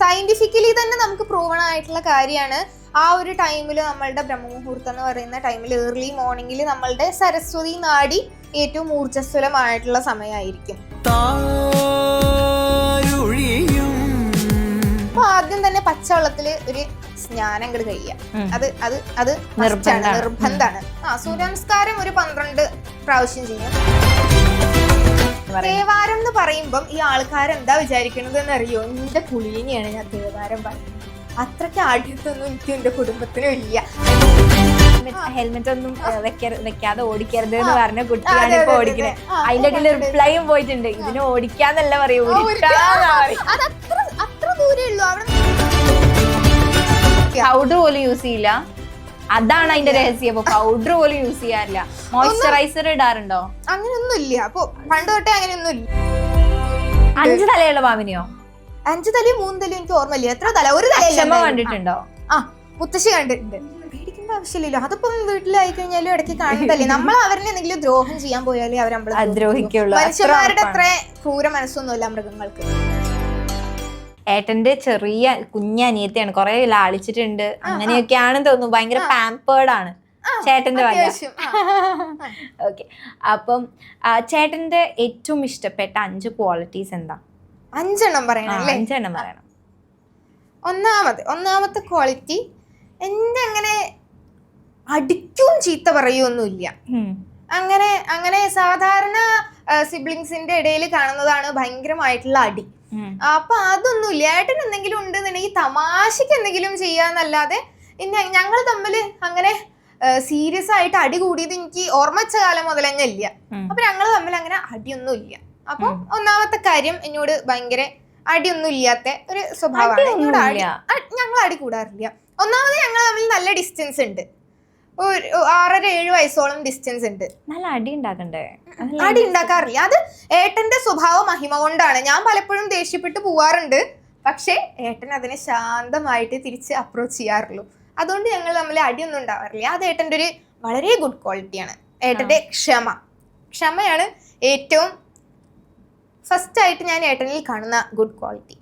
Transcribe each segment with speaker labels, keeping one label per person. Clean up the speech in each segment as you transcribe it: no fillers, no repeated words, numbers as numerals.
Speaker 1: Scientifically തന്നെ നമുക്ക് proven ആയിട്ടുള്ള കാര്യമാണ്. ആ ഒരു ടൈമിൽ നമ്മളുടെ ബ്രഹ്മമുഹൂർത്തം എന്ന് പറയുന്ന ടൈമിൽ ഏർലി മോർണിംഗിൽ നമ്മളുടെ സരസ്വതി നാഡി ഏറ്റവും ഊർജ്ജസ്വലമായിട്ടുള്ള സമയമായിരിക്കും. അപ്പൊ ആദ്യം തന്നെ പച്ചവെള്ളത്തില് ഒരു സ്നാനം അങ്ങോട്ട് കഴിയുക. അത് നിർബന്ധമാണ്. സൂര്യ നമസ്കാരം ഒരു 12 പ്രാവശ്യം ചെയ്യും. തേവാരം എന്ന് പറയുമ്പം ഈ ആൾക്കാരെന്താ വിചാരിക്കണത് എന്നറിയോ? എന്റെ പുളിനെയാണ് ഞാൻ തേവാരം പറയുന്നത്. അത്രയ്ക്ക് ആഢ്യത്തൊന്നും എനിക്കും എന്റെ കുടുംബത്തിനും ഇല്ല.
Speaker 2: ഹെൽമെറ്റ് ഒന്നും വെക്കാതെ ഓടിക്കരുത് എന്ന് പറഞ്ഞ കുട്ടിയാണ് ഇപ്പൊ ഓടിക്കുന്നത്. അതിന്റെ ഇടയിൽ റിപ്ലൈയും പോയിട്ടുണ്ട്, ഇതിന് ഓടിക്കാന്നല്ല പറയൂ,
Speaker 1: അത്ര ദൂരേ ഉള്ളൂ. അവിടെ
Speaker 2: പൗഡർ പോലും യൂസ് ചെയ്യില്ല. അതാണ് അതിന്റെ രഹസ്യം. പൗഡർ പോലും യൂസ് ചെയ്യാറില്ല. മോയ്സ്ചറൈസർ ഇടാറുണ്ടോ?
Speaker 1: അങ്ങനെയൊന്നും ഇല്ല. അപ്പൊ പണ്ട് തൊട്ടേ അങ്ങനെയൊന്നും ഇല്ല.
Speaker 2: 5 തലയുള്ള പാമ്പിനെയോ?
Speaker 1: 5 തലയും 3 തലയും എനിക്ക് ഓർമ്മയില്ല. എത്ര തല? ഒരു തല
Speaker 2: കണ്ടിട്ടുണ്ടോ?
Speaker 1: മുത്തശ്ശി കണ്ടിട്ടുണ്ട്. പേടിക്കേണ്ട ആവശ്യമില്ലല്ലോ. അതിപ്പം വീട്ടിലായി കഴിഞ്ഞാലും ഇടയ്ക്ക് കാണുന്നതല്ലേ. നമ്മൾ അവരെ എന്തെങ്കിലും ദ്രോഹം ചെയ്യാൻ പോയാലേ അവർ
Speaker 2: ദ്രോഹിക്കുള്ളൂ.
Speaker 1: മനുഷ്യന്മാരുടെ അത്ര ക്രൂര മനസ്സൊന്നുമില്ല മൃഗങ്ങൾക്ക്.
Speaker 2: ഏട്ടന്റെ ചെറിയ കുഞ്ഞനിയത്തിയാണ്, കുറെ ലാളിച്ചിട്ടുണ്ട്, അങ്ങനെയൊക്കെയാണെന്ന് തോന്നുന്നു. ഭയങ്കര പാമ്പേർഡ് ആണ് ചേട്ടന്റെ വക. ഓക്കെ, അപ്പം ചേട്ടന്റെ ഏറ്റവും ഇഷ്ടപ്പെട്ട 5 ക്വാളിറ്റീസ് എന്താ?
Speaker 1: 5 എണ്ണം പറയണം.
Speaker 2: 5 എണ്ണം പറയണം.
Speaker 1: ഒന്നാമത്തെ ക്വാളിറ്റി, എന്റെ അങ്ങനെ അടിക്കും ചീത്ത പറയൊന്നുമില്ല. അങ്ങനെ സാധാരണ സിബ്ലിങ്സിന്റെ ഇടയിൽ കാണുന്നതാണ് ഭയങ്കരമായിട്ടുള്ള അടി. അപ്പൊ അതൊന്നുമില്ല. ഏട്ടൻ എന്തെങ്കിലും ഉണ്ടെന്നുണ്ടെങ്കിൽ തമാശക്ക് എന്തെങ്കിലും ചെയ്യാന്നല്ലാതെ ഞങ്ങൾ തമ്മിൽ അങ്ങനെ സീരിയസ് ആയിട്ട് അടി കൂടിയത് എനിക്ക് ഓർമ്മ വെച്ച കാലം മുതൽ തന്നെ ഇല്ല. അപ്പൊ ഞങ്ങൾ തമ്മിൽ അങ്ങനെ അടിയൊന്നും ഇല്ല. അപ്പൊ ഒന്നാമത്തെ കാര്യം, എന്നോട് ഭയങ്കര അടിയൊന്നും ഇല്ലാത്ത ഒരു സ്വഭാവമാണ്. ഞങ്ങൾ അടി കൂടാറില്ല. ഒന്നാമത് ഞങ്ങൾ തമ്മിൽ നല്ല ഡിസ്റ്റൻസ് ഉണ്ട്. ഒരു 6-7 വയസ്സോളം ഡിസ്റ്റൻസ് ഉണ്ട്.
Speaker 2: നല്ല അടി ഉണ്ടാക്കണ്ടേ?
Speaker 1: അടി ഉണ്ടാക്കാറില്ല. അത് ഏട്ടന്റെ സ്വഭാവ മഹിമ കൊണ്ടാണ്. ഞാൻ പലപ്പോഴും ദേഷ്യപ്പെട്ട് പോവാറുണ്ട്. പക്ഷെ ഏട്ടൻ അതിനെ ശാന്തമായിട്ട് തിരിച്ച് അപ്രോച്ച് ചെയ്യാറുള്ളൂ. അതുകൊണ്ട് ഞങ്ങൾ തമ്മിൽ അടിയൊന്നും ഉണ്ടാവാറില്ല. അത് ഏട്ടന്റെ ഒരു വളരെ ഗുഡ് ക്വാളിറ്റിയാണ്. ഏട്ടന്റെ ക്ഷമയാണ് ഏറ്റവും ഫസ്റ്റ് ആയിട്ട് ഞാൻ ഏട്ടനിൽ കാണുന്ന ഗുഡ് ക്വാളിറ്റി.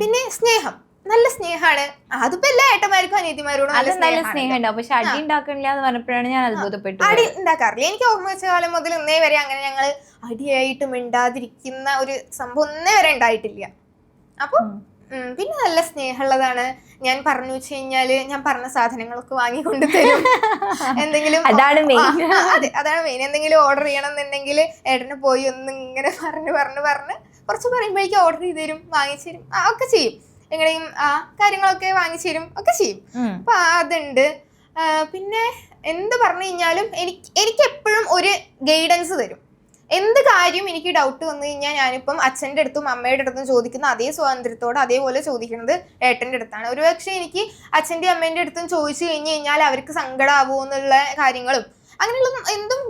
Speaker 1: പിന്നെ സ്നേഹം, നല്ല സ്നേഹമാണ്. അതിപ്പോ എല്ലാ ഏട്ടന്മാർക്കും അനിയത്തിമാരോടും നല്ല
Speaker 2: സ്നേഹം. പക്ഷെ അടി ഉണ്ടാക്കണില്ല എന്ന് പറഞ്ഞപ്പോഴാണ് ഞാൻ അത്ഭുതപ്പെട്ടു.
Speaker 1: അടി ഉണ്ടാക്കാറില്ല. എനിക്ക് ഓർമ്മ വെച്ച കാലം മുതൽ ഇന്നേ വരെ അങ്ങനെ ഞങ്ങൾ അടിയായിട്ട് മിണ്ടാതിരിക്കുന്ന ഒരു സംഭവം ഇന്നേ വരെ ഉണ്ടായിട്ടില്ല. അപ്പൊ പിന്നെ നല്ല സ്നേഹമുള്ളതാണ്. ഞാൻ പറഞ്ഞു വെച്ച് കഴിഞ്ഞാല് ഞാൻ പറഞ്ഞ സാധനങ്ങളൊക്കെ വാങ്ങിക്കൊണ്ട് തരും. എന്തെങ്കിലും അതാണ് മെയിൻ. എന്തെങ്കിലും ഓർഡർ ചെയ്യണം എന്നുണ്ടെങ്കിൽ ഏട്ടന് പോയി ഒന്നിങ്ങനെ പറഞ്ഞ് കുറച്ച് പറയുമ്പോഴേക്കും ഓർഡർ ചെയ്ത് തരും, വാങ്ങിച്ചു തരും, ഒക്കെ ചെയ്യും. എങ്ങനെയും കാര്യങ്ങളൊക്കെ വാങ്ങിച്ചു തരും, ഒക്കെ ചെയ്യും. അപ്പൊ അതുണ്ട്. പിന്നെ എന്ത് പറഞ്ഞു കഴിഞ്ഞാലും എനിക്ക് എപ്പോഴും ഒരു ഗൈഡൻസ് തരും. എന്ത് കാര്യം എനിക്ക് ഡൗട്ട് വന്നു കഴിഞ്ഞാൽ ഞാനിപ്പം അച്ഛൻ്റെ അടുത്തും അമ്മയുടെ അടുത്തും ചോദിക്കുന്ന അതേ സ്വാതന്ത്ര്യത്തോടെ അതേപോലെ ചോദിക്കുന്നത് ഏട്ടൻ്റെ അടുത്താണ്. ഒരുപക്ഷെ എനിക്ക് അച്ഛൻ്റെ അമ്മേൻ്റെ അടുത്തും ചോദിച്ചു കഴിഞ്ഞാൽ അവർക്ക് സങ്കടമാവുമോ എന്നുള്ള കാര്യങ്ങളും അങ്ങനെയുള്ള എന്തും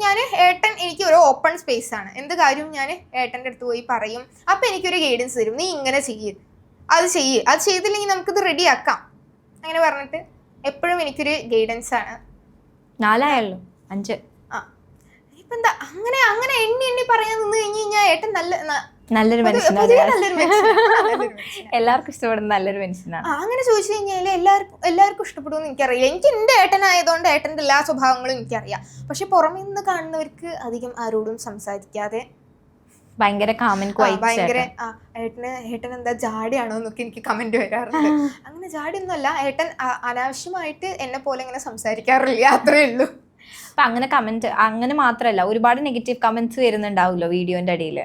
Speaker 1: ഏട്ടൻ എനിക്ക് ഒരു ഓപ്പൺ സ്പേസ് ആണ്. എന്ത് കാര്യവും ഞാൻ ഏട്ടൻ്റെ അടുത്ത് പോയി പറയും. അപ്പം എനിക്കൊരു ഗൈഡൻസ് തരും. നീ ഇങ്ങനെ അത് ചെയ്തില്ലെങ്കിൽ നമുക്കിത് റെഡിയാക്കാം അങ്ങനെ പറഞ്ഞിട്ട് എപ്പോഴും എനിക്കൊരു ഗൈഡൻസ് ആണ്.
Speaker 2: 4 ആയല്ലോ, 5.
Speaker 1: ഇപ്പൊ എന്താ അങ്ങനെ എണ്ണി പറയാൻ നിന്ന് കഴിഞ്ഞ് കഴിഞ്ഞാൽ ഏട്ടൻ
Speaker 2: നല്ലൊരു മനുഷ്യനാണ്. എല്ലാവർക്കും ഇഷ്ടപ്പെടുന്ന നല്ലൊരു മനുഷ്യനാണ്.
Speaker 1: അങ്ങനെ ചോദിച്ചു കഴിഞ്ഞാൽ എല്ലാവർക്കും ഇഷ്ടപ്പെടുമെന്ന് എനിക്കറിയില്ല. എനിക്ക് എന്റെ ഏട്ടനായതുകൊണ്ട് ഏട്ടന്റെ എല്ലാ സ്വഭാവങ്ങളും എനിക്കറിയാം. പക്ഷെ പുറമെ നിന്ന് കാണുന്നവർക്ക് അധികം ആരോടും സംസാരിക്കാതെ
Speaker 2: ഭയങ്കര
Speaker 1: ഏട്ടൻ എന്താ ജാടിയാണോ എന്നൊക്കെ എനിക്ക് കമന്റ് വരാറുണ്ട്. അങ്ങനെ ജാടിയൊന്നും അല്ല. ഏട്ടൻ അനാവശ്യമായിട്ട് എന്നെ പോലെ ഇങ്ങനെ സംസാരിക്കാറില്ല, അത്രേ ഉള്ളൂ.
Speaker 2: അപ്പൊ അങ്ങനെ കമന്റ് അങ്ങനെ മാത്രല്ല, ഒരുപാട് നെഗറ്റീവ് കമന്റ്സ് വരുന്നുണ്ടാവുമല്ലോ വീഡിയോന്റെ ഇടയിൽ.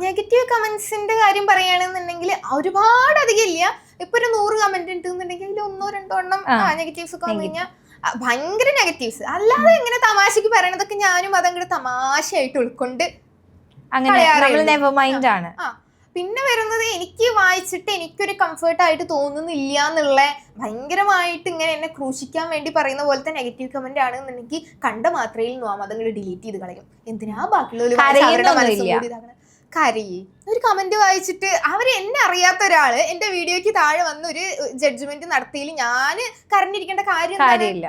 Speaker 1: നെഗറ്റീവ് കമന്റ്സിന്റെ കാര്യം പറയുകയാണെന്നുണ്ടെങ്കിൽ ഒരുപാട് അധികം ഇല്ല. ഇപ്പൊ ഒരു 100 കമന്റ് ഉണ്ടെന്നുണ്ടെങ്കിൽ 1-2 എണ്ണം നെഗറ്റീവ്സ് ഒക്കെ വന്നു കഴിഞ്ഞാൽ ഭയങ്കര നെഗറ്റീവ്സ്. അല്ലാതെ ഇങ്ങനെ തമാശക്ക് പറയണതൊക്കെ ഞാനും അതങ്ങോട്ട് തമാശയായിട്ട് ഉൾക്കൊണ്ട്
Speaker 2: ആണ്.
Speaker 1: പിന്നെ വരുന്നത് എനിക്ക് വായിച്ചിട്ട് എനിക്കൊരു കംഫർട്ടായിട്ട് തോന്നുന്നില്ല എന്നുള്ള ഭയങ്കരമായിട്ട് ഇങ്ങനെ എന്നെ ക്രൂശിക്കാൻ വേണ്ടി പറയുന്ന പോലത്തെ നെഗറ്റീവ് കമന്റ് ആണെന്നുണ്ടെങ്കിൽ കണ്ട മാത്രയിൽ അതങ്ങോട്ട് ഡിലീറ്റ് ചെയ്ത് കളയും. എന്തിനാ ബാക്കിയുള്ളവർ ഒരു കമന്റ് വായിച്ചിട്ട് എന്നെ അറിയാത്ത ഒരാള് എന്റെ വീഡിയോക്ക് താഴെ വന്ന് ഒരു ജഡ്ജ്മെന്റ് നടത്തിയിൽ ഞാൻ കരഞ്ഞിരിക്കേണ്ട കാര്യമില്ല.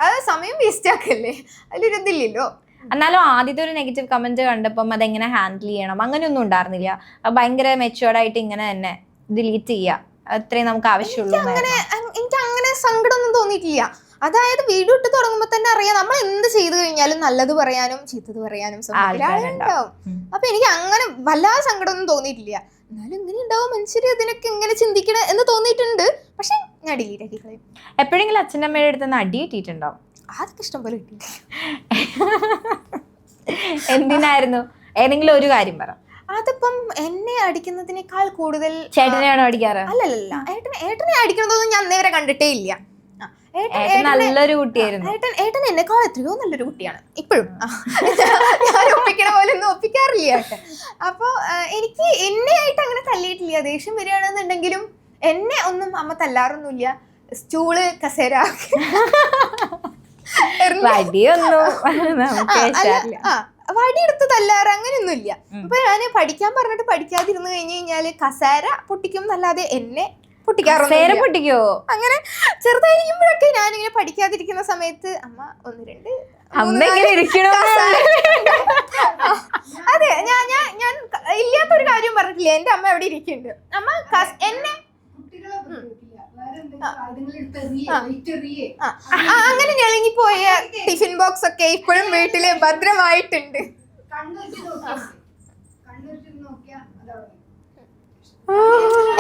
Speaker 1: അത് സമയം വേസ്റ്റ് ആക്കല്ലേ, അതിലൊരു ഇതില്ലല്ലോ.
Speaker 2: എന്നാലും ആദ്യത്തെ ഒരു നെഗറ്റീവ് കമന്റ് കണ്ടപ്പം അതെങ്ങനെ ഹാൻഡിൽ ചെയ്യണം അങ്ങനെയൊന്നും ഉണ്ടായിരുന്നില്ല. ഭയങ്കര മെച്ചുവേർഡ് ആയിട്ട് ഇങ്ങനെ തന്നെ ഡിലീറ്റ് ചെയ്യുക, അത്രയും നമുക്ക് ആവശ്യമുള്ളൂ.
Speaker 1: എനിക്ക് അങ്ങനെ സങ്കടമൊന്നും തോന്നിയിട്ടില്ല. അതായത് വീഡിയോ ഇട്ട് തുടങ്ങുമ്പോ തന്നെ അറിയാം നമ്മൾ എന്ത് ചെയ്തു കഴിഞ്ഞാലും നല്ലത് പറയാനും ചീത്തത് പറയാനും ഉണ്ടാവും. അപ്പൊ എനിക്ക് അങ്ങനെ വല്ലാതെ സങ്കടമൊന്നും തോന്നിയിട്ടില്ല. എന്നാലും ഇങ്ങനെ ഉണ്ടാവും മനുഷ്യര് അതിനൊക്കെ ഇങ്ങനെ ചിന്തിക്കണ എന്ന് തോന്നിയിട്ടുണ്ട്. പക്ഷെ ഞാൻ ഡിലീറ്റ് ആക്കി കളയും.
Speaker 2: എപ്പോഴെങ്കിലും അച്ഛൻ്റെ അമ്മയുടെ അടുത്ത് അടി കിട്ടിയിട്ടുണ്ടാവും?
Speaker 1: അതൊക്കെ ഇഷ്ടം പോലെ കിട്ടി.
Speaker 2: എന്തിനായിരുന്നു? ഏതെങ്കിലും ഒരു കാര്യം പറ.
Speaker 1: അതിപ്പം എന്നെ അടിക്കുന്നതിനേക്കാൾ കൂടുതൽ
Speaker 2: ചേട്ടനെയാണോ അടിക്കാറ്?
Speaker 1: അല്ലല്ല, ഏട്ടനെ അടിക്കുന്നതൊന്നും ഞാൻ നേരെ കണ്ടിട്ടേ ഇല്ല.
Speaker 2: നല്ലൊരു കുട്ടിയായിരുന്നു.
Speaker 1: ഏട്ടൻ എന്നെക്കാൾ എത്രയോ നല്ലൊരു കുട്ടിയാണ് ഇപ്പോഴും. ഞാൻ ഒപ്പിക്കണ പോലെ ഒന്നും ഒപ്പിക്കാറില്ല ഏട്ടൻ. അപ്പൊ എനിക്ക് എന്നെ ആയിട്ട് അങ്ങനെ തല്ലിയിട്ടില്ല. ദേഷ്യം വരികയാണെന്നുണ്ടെങ്കിലും എന്നെ ഒന്നും അമ്മ തല്ലാറൊന്നുമില്ല. സ്റ്റൂള് കസേര വടിയെടുത്ത് തല്ലാറ് അങ്ങനെയൊന്നുമില്ല. അപ്പൊ ഞാൻ പഠിക്കാൻ പറഞ്ഞിട്ട് പഠിക്കാതിരുന്നു കഴിഞ്ഞു കഴിഞ്ഞാല് കസേര പൊട്ടിക്കും എന്നല്ലാതെ എന്നെ പൊട്ടിക്കാറോ അങ്ങനെ ചെറുതായിരിക്കുമ്പോഴൊക്കെ ഞാനിങ്ങനെ പഠിക്കാതിരിക്കുന്ന സമയത്ത് അമ്മ 1-2 അതെ ഞാൻ ഇല്ലാത്തൊരു കാര്യം പറഞ്ഞിട്ടില്ല. എന്റെ അമ്മ എവിടെ ഇരിക്കുന്നുണ്ട്. അമ്മ എന്നെ അങ്ങനെ ഞെളിങ്ങിപ്പോയ ടിഫിൻ ബോക്സ് ഒക്കെ ഇപ്പോഴും വീട്ടില് ഭദ്രമായിട്ടുണ്ട്.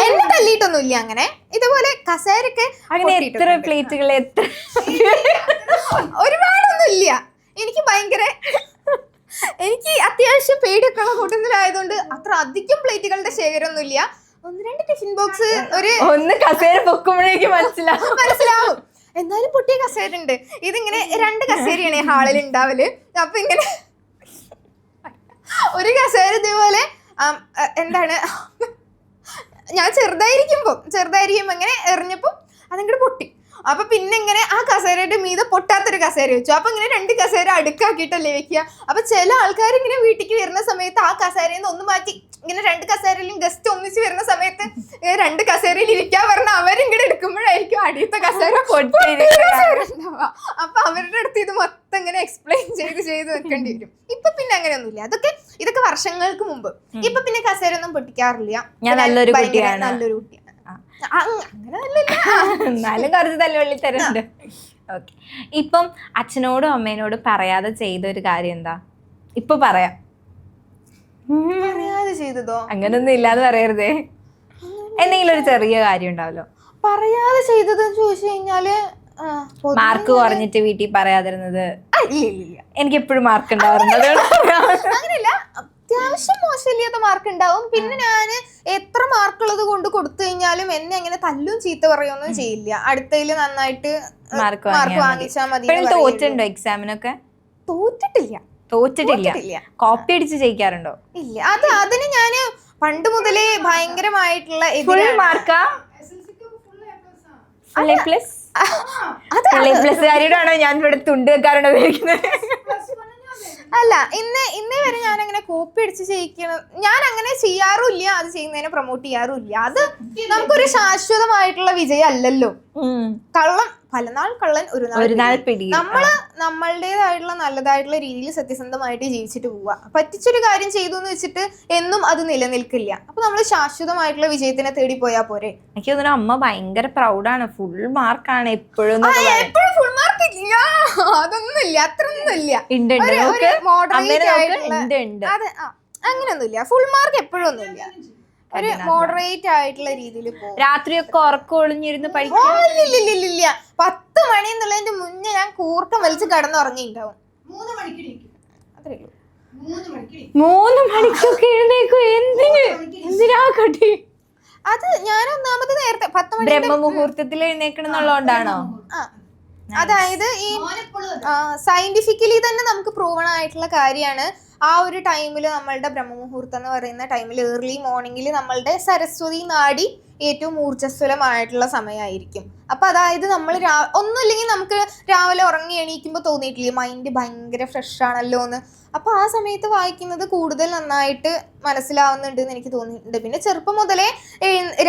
Speaker 1: എന്നെ തല്ലിയിട്ടൊന്നുമില്ല അങ്ങനെ. ഇതുപോലെ കസേരക്ക്
Speaker 2: എത്ര പ്ലേറ്റുകൾ
Speaker 1: ഒരുപാടൊന്നും ഇല്ല. എനിക്ക് അത്യാവശ്യം പേടിയൊക്കെ ഉള്ള കൂട്ടത്തിലായതുകൊണ്ട് അത്ര അധികം പ്ലേറ്റുകളുടെ ശേഖരമൊന്നും ഇല്ല. 1-2 ടിഫിൻ ബോക്സ്
Speaker 2: ഒന്ന് കസേര പൊക്കുമ്പോഴേക്കും മനസ്സിലാവും.
Speaker 1: എന്നാലും പൊട്ടിയ കസേര ഉണ്ട്. ഇതിങ്ങനെ 2 കസേരയാണ് ഹാളിൽ ഉണ്ടാവല്. അപ്പൊ ഇങ്ങനെ ഒരു കസേര ഇതേപോലെ എന്താണ് ഞാൻ ചെറുതായിരിക്കുമ്പോ ഇങ്ങനെ എറിഞ്ഞപ്പോ അതിങ്ങോട്ട് പൊട്ടി. അപ്പൊ പിന്നെ ഇങ്ങനെ ആ കസേരയുടെ മീതെ പൊട്ടാത്തൊരു കസേര വെച്ചു. അപ്പൊ ഇങ്ങനെ 2 കസേര അടുക്കാക്കിയിട്ടല്ലേ വെക്കുക. അപ്പൊ ചില ആൾക്കാർ ഇങ്ങനെ വീട്ടിലേക്ക് വരുന്ന സമയത്ത് ആ കസേരയിൽ നിന്ന് ഒന്ന് മാറ്റി ഇങ്ങനെ 2 കസേരയിലും ഗസ്റ്റ് ഒന്നിച്ച് വരുന്ന സമയത്ത് 2 കസേരയിൽ ഇരിക്കാൻ പറഞ്ഞ അവരിങ്ങോട്ട് എടുക്കുമ്പോഴായിരിക്കും അടിയത്തെ കസേര പൊട്ടിണ്ടാവുക. അപ്പൊ അവരുടെ അടുത്ത് ഇത് മൊത്തം ഇങ്ങനെ എക്സ്പ്ലെയിൻ ചെയ്ത് വെക്കേണ്ടി വരും. ഇപ്പൊ പിന്നെ അങ്ങനെയൊന്നുമില്ല. ഇതൊക്കെ വർഷങ്ങൾക്ക് മുമ്പ്. ഇപ്പൊ പിന്നെ കസേര ഒന്നും പൊട്ടിക്കാറില്ല.
Speaker 2: നല്ലൊരു കുട്ടിയാണ്.
Speaker 1: അങ്ങനെ നല്ലല്ല,
Speaker 2: എന്നാലും കുറച്ച് തല്ലുവള്ളി തരുന്നുണ്ട്. ഓക്കെ, ഇപ്പം അച്ഛനോടും അമ്മേനോടും പറയാതെ ചെയ്ത ഒരു കാര്യം എന്താ? ഇപ്പൊ പറയാം.
Speaker 1: പറയാതെ ചെയ്തതോ?
Speaker 2: അങ്ങനൊന്നും ഇല്ലാതെ പറയരുതേ. എന്തെങ്കിലും ഒരു ചെറിയ കാര്യം ഉണ്ടാവല്ലോ
Speaker 1: പറയാതെ ചെയ്തതെന്ന് ചോദിച്ചു കഴിഞ്ഞാല്
Speaker 2: മാർക്ക് കുറഞ്ഞിട്ട് വീട്ടിൽ പറയാതിരുന്നത്.
Speaker 1: ഇല്ല,
Speaker 2: എനിക്ക് എപ്പോഴും മാർക്ക് ഉണ്ടാവുന്നത്.
Speaker 1: അങ്ങനെയല്ല, അത്യാവശ്യം മോശമില്ലാത്ത മാർക്ക് ഉണ്ടാവും. പിന്നെ ഞാന് എത്ര മാർക്കുള്ളത് കൊണ്ട് കൊടുത്തു കഴിഞ്ഞാലും എന്നെ അങ്ങനെ തല്ലും ചീത്ത പറയുകയൊന്നും ചെയ്യില്ല. അടുത്തതിൽ നന്നായിട്ട് മാർക്ക് വാങ്ങിച്ചാൽ മതി.
Speaker 2: തോറ്റുണ്ടോ എക്സാമിനൊക്കെ? തോറ്റിട്ടില്ല. കോപ്പി അടിച്ച് ജയിക്കാറുണ്ടോ?
Speaker 1: ഇല്ല, അതിന് ഞാന് പണ്ട് മുതലേ ഭയങ്കരമായിട്ടുള്ള
Speaker 2: ാണോ ഞാൻ ഇവിടെ തുണ്ട് വെക്കാറുണ്ടോ?
Speaker 1: അല്ല, ഇന്നേ വരെ ഞാൻ അങ്ങനെ കോപ്പി അടിച്ച് ജയിക്കണം ഞാൻ അങ്ങനെ ചെയ്യാറുമില്ല. അത് ചെയ്യുന്നതിനെ പ്രൊമോട്ട് ചെയ്യാറുമില്ല. അത് നമുക്കൊരു ശാശ്വതമായിട്ടുള്ള വിജയം അല്ലല്ലോ. കള്ളം പലനാൾ കള്ളൻ ഒരു നാൾ പിടി. നമ്മള് നമ്മളുടേതായിട്ടുള്ള നല്ലതായിട്ടുള്ള രീതിയിൽ സത്യസന്ധമായിട്ട് ജീവിച്ചിട്ട് പോവുക. പറ്റിച്ചൊരു കാര്യം ചെയ്തു എന്ന് വെച്ചിട്ട് എന്നും അത് നിലനിൽക്കില്ല. അപ്പൊ നമ്മൾ ശാശ്വതമായിട്ടുള്ള വിജയത്തിനെ തേടി പോയാ പോരെ.
Speaker 2: എനിക്ക് തോന്നുന്നു അമ്മ ഭയങ്കര പ്രൗഡാണ്. ഫുൾ മാർക്കാണ് എപ്പോഴും.
Speaker 1: ഫുൾ മാർക്ക് ഇല്ല, അതൊന്നുമില്ല, അത്രയൊന്നുമില്ല. മോഡറേറ്റ് ആയിട്ടുള്ള അങ്ങനെയൊന്നുമില്ല. ഫുൾ മാർക്ക് എപ്പോഴും ഒന്നുമില്ല. ഒരു മോഡറേറ്റ് ആയിട്ടുള്ള രീതിയിൽ പോകും.
Speaker 2: രാത്രിയൊക്കെ ഉറക്കം ഒളിഞ്ഞിരുന്ന് പഠിക്കും?
Speaker 1: 10 മണി എന്നുള്ളതിന്റെ മുന്നേ ഞാൻ കൂർക്കം വലിച്ച് കിടന്നുറങ്ങിണ്ടാവും. 3
Speaker 2: മണിക്കൊക്കെ എഴുന്നേക്കും? എന്തിനാ കട്ടി?
Speaker 1: അത് ഞാൻ ഒന്നാമത് നേരത്തെ 10 മണി
Speaker 2: ബ്രഹ്മമുഹൂർത്തത്തിൽ എഴുന്നേക്കണം എന്നുള്ളതുകൊണ്ടാണോ?
Speaker 1: അതായത് ഈ സയന്റിഫിക്കലി തന്നെ നമുക്ക് പ്രൂവൺ ആയിട്ടുള്ള കാര്യമാണ്. ആ ഒരു ടൈമിൽ നമ്മളുടെ ബ്രഹ്മമുഹൂർത്തം എന്ന് പറയുന്ന ടൈമിൽ ഏർലി മോർണിംഗിൽ നമ്മളുടെ സരസ്വതി നാഡി ഏറ്റവും ഊർജ്ജസ്വലമായിട്ടുള്ള സമയമായിരിക്കും. അപ്പൊ അതായത് നമ്മൾ ഒന്നുമില്ലെങ്കിൽ നമുക്ക് രാവിലെ ഉറങ്ങി എണീക്കുമ്പോൾ തോന്നിയിട്ടില്ലേ മൈൻഡ് ഭയങ്കര ഫ്രഷ് ആണല്ലോ എന്ന്. അപ്പൊ ആ സമയത്ത് വായിക്കുന്നത് കൂടുതൽ നന്നായിട്ട് മനസ്സിലാവുന്നുണ്ട് എന്ന് എനിക്ക് തോന്നിയിട്ടുണ്ട്. പിന്നെ ചെറുപ്പം മുതലേ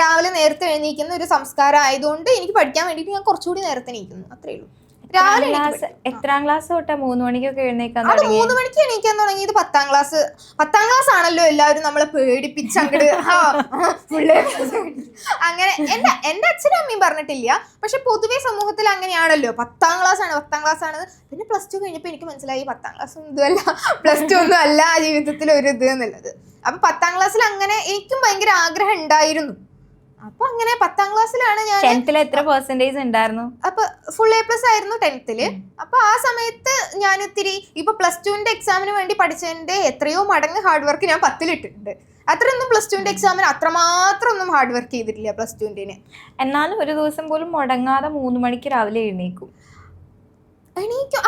Speaker 1: രാവിലെ നേരത്തെ എണീക്കുന്ന ഒരു സംസ്കാരം ആയതുകൊണ്ട് എനിക്ക് പഠിക്കാൻ വേണ്ടിയിട്ട് ഞാൻ കുറച്ചുകൂടി നേരത്തെ എണീക്കുന്നു, അത്രേ ഉള്ളൂ. രാവിലെ
Speaker 2: എത്രാം ക്ലാസ് തൊട്ടാ 3 മണിക്കൊക്കെ എഴുന്നേക്കാൻ
Speaker 1: അത് 3 മണിക്ക് എണീക്കാൻ തുടങ്ങിയത് 10ാം ക്ലാസ് ആണല്ലോ എല്ലാവരും നമ്മളെ പേടിപ്പിച്ച് അങ്ങോട്ട് അങ്ങനെ എന്റെ അച്ഛനും അമ്മയും പറഞ്ഞിട്ടില്ല. പക്ഷെ പൊതുവെ സമൂഹത്തിൽ അങ്ങനെയാണല്ലോ, 10ാം ക്ലാസ് ആണ്. പിന്നെ +2 കഴിഞ്ഞപ്പോൾ എനിക്ക് മനസ്സിലായി 10ാം ക്ലാസ് ഒന്നും ഇതുമല്ല, +2 ഒന്നും അല്ല ജീവിതത്തിൽ ഒരു ഇത് എന്നുള്ളത്. അപ്പൊ 10ാം ക്ലാസ്സിൽ അങ്ങനെ എനിക്കും ഭയങ്കര ആഗ്രഹം ഉണ്ടായിരുന്നു. അപ്പൊ അങ്ങനെ 10ാം ക്ലാസ്സിലാണ് ഞാൻ
Speaker 2: 10th എത്ര പെർസെന്റേജ് ഉണ്ടായിരുന്നു?
Speaker 1: അപ്പൊ ഫുൾ A+ ആയിരുന്നു 10th. അപ്പൊ ആ സമയത്ത് ഞാൻ ഒത്തിരി ഇപ്പൊ +2ന്റെ എക്സാമിന് വേണ്ടി പഠിച്ചതിന്റെ എത്രയോ മടങ്ങ് ഹാർഡ് വർക്ക് ഞാൻ 10ൽ ഇട്ടിട്ടുണ്ട്. അത്രയൊന്നും +2ന്റെ എക്സാമിന് അത്രമാത്രം ഒന്നും ഹാർഡ് വർക്ക് ചെയ്തിട്ടില്ല +2ന്റെ.
Speaker 2: എന്നാലും ഒരു ദിവസം പോലും മുടങ്ങാതെ 3 മണിക്ക് രാവിലെ എഴുന്നേക്കും.